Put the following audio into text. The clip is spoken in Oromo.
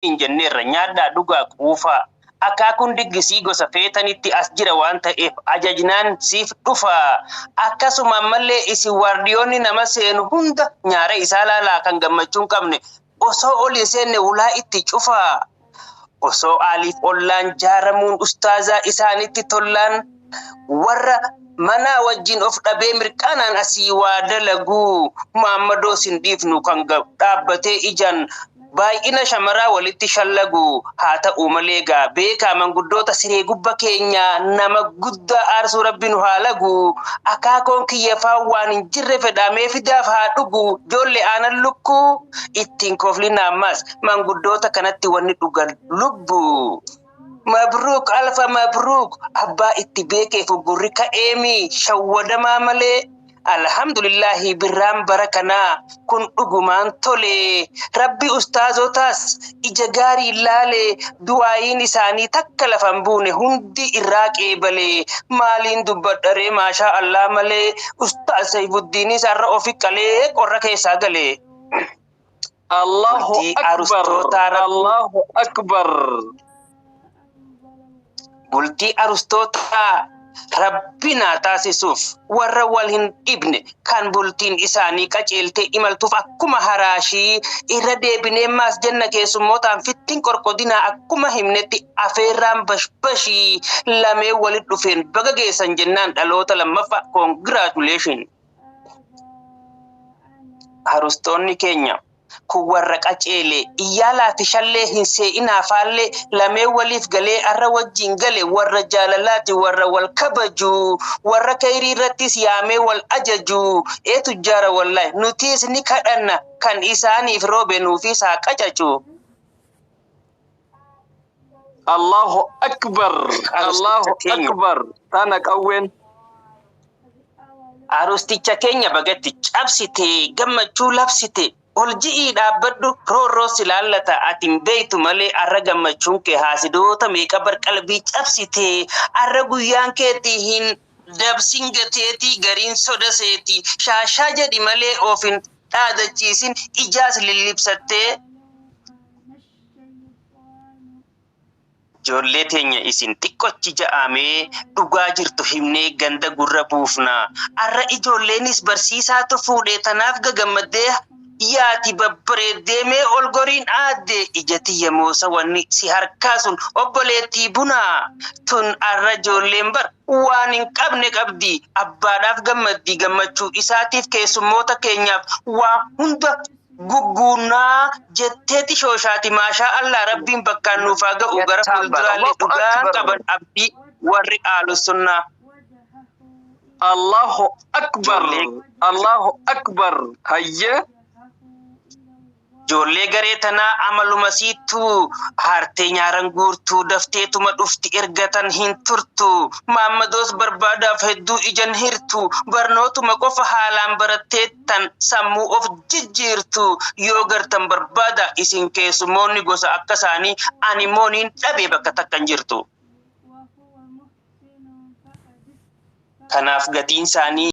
injenneerra nyaadhaa dhugaa quufaa. Akaakun diggisii gosa feetanitti as jira waan ta'eef ajajnaan siif dhufa. Akkasuma ammallee isin waardiyoonni nama seenu hunda nyaara isaa laalaa kan gammachuun qabne osoo ol seenne ulaa itti cufa. Osoo aliif ollaan jaaramuun ustaazaa isaanitti tollaan warra mana wajjin of dhabee mirqaanaan asii waa dalagu Muhammadoo sin dhiifnu kan dhaabbatee ijaan baay'ina shamaraa walitti shallagu haa ta'u malee gaa beekaa manguddoota siree gubba keenya nama guddaa aarsuu rabbi nu haa lagu akaakoon kiyyafaa waan hin jirre fedhamee fidaaf haa dhugu joollee aanan lukku ittiin koflina ammas manguddoota kanatti wanni dhugan lubbu. Mabruk alfa mabruk abbaa itti beekee fugurri ka'eemi shawwadamaa malee. Alhamdulillahi birraan barakana kun dhugumaan tole rabbi ustaazotas ija gaarii ilaale du'aayin isaanii takka lafan buune hundi irraa qeebale maaliin dubbadharee maashaa Allah malee ustaaz Saifuddin sarra ofi qalee qorra keessaa gale. Allahu akbar, Allahu akbar. Bultii arustootaa Rabbina taasisuuf warra wal hin dhibne kan bultiin isaanii qaceeltee imaltuuf akkuma haraashii irra deebinee maas janna keessummootaan fittiin qorqodinaa akkuma himnetti afeerraan bashbashii lamee walit dhufeen baga geessan jennaan dhaloota lammaffaa congratulation. Harustoonni keenya kun warra qaceele iyyaalaa fi shallee hin see'inaa faallee lamee waliif galee arra wajjin gale warra jaalalaati warra wal kabaju warra kayrii irrattis yaamee wal ajaju eetu jaara wallahi nutis ni kadhanna kan isaaniif roobe nuufis haa qacacu. Allahu akbar, Allahu akbar. Tana qawween arusticha keenya bagatti cabsite gammachuu labsite ol ji'ii dhaabbadhu roorroo silaalata atin beeytu malee arra gammachuun kee haasidoota meeqa bar qalbii cabsite arra guyyaan keetii hin dabsin gateetii gariin soda seetii shaashaa jedhi malee oofin dhaadachiisin ijaas lillibsattee. Ijoollee teenya isin xiqqochi ja'amee dhugaa jirtu himnee ganda gurra buufna arra ijoolleenis barsiisaatu fuudhee tanaaf gagammaddee yaati babbareeddee mee ol goriin aadde ijati yemoosa wanni si harkaasun obboleettii bunaa tun arra ijoolleen bar waan hin qabne qabdi abbaadhaaf gammaddii gammachuu isaatiif keessummoota keenyaaf waa hunda gugguunaa jetteeti shooshaati maashaa Allah rabbiin bakkaan nuuf haa ga'u gara fuulduraalee dhugaan qaban abdii warri aalu sunnaa. Allahu akbar, Allahu akbar. Hayya ijoollee garee tanaa amaluma siittuu haartee nyaaran guurtuu dafteetuma dhufti ergatan hin turtu Muhammadoos barbaadaaf hedduu ijan hirtu barnootuma qofa haalaan baratteettan sammuu of jijjiirtu yoo gartan barbaada isin keessumoonni gosa akka isaanii animooniin dhabee bakka takkan jirtu. Kanaaf gatiin isaanii